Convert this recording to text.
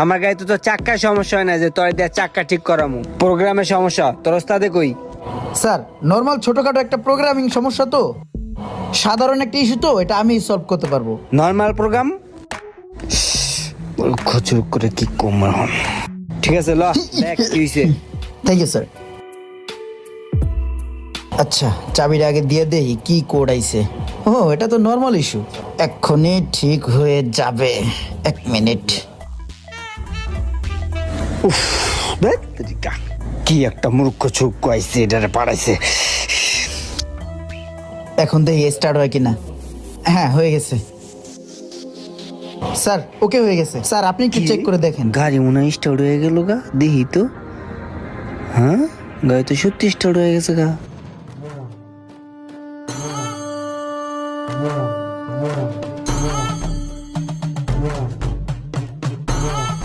আমার গাড়িতে তো চাক্কার সমস্যা হয় না যে তোর দিয়ে চাক্কা ঠিক করামু। প্রোগ্রামের সমস্যা তোর ওস্তাদে কই? স্যার নর্মাল ছোটখাটো একটা প্রোগ্রামিং সমস্যা তো, সাধারণ একটা ইস্যু তো, এটা আমি সলভ করতে পারবো। নর্মাল প্রোগ্রাম খচুর করে কি কমার হন। ঠিক আছে ল দেখ কি হইছে। Thank you sir. আচ্ছা চাবিটা আগে দিয়ে দেই কি কোড আইছে। ও এটা তো নর্মাল ইস্যু, এক্ষুনি ঠিক হয়ে যাবে। 1 মিনিট। ধ্যাৎ তেরিকা, কি একটা মূর্খ চুপ কইছে এটারে পাড়াইছে। এখন দেখি স্টার্ট হয় কিনা। হ্যাঁ হয়ে গেছে স্যার, ওকে হয়ে গেছে স্যার, আপনি একটু চেক করে দেখেন। গাড়ি মনে হয় স্টার্ট হয়ে গেল গা, দেখি তো। হ্যাঁ গাড়ি তো সত্যি স্টার্ট হয়ে গেছে গা।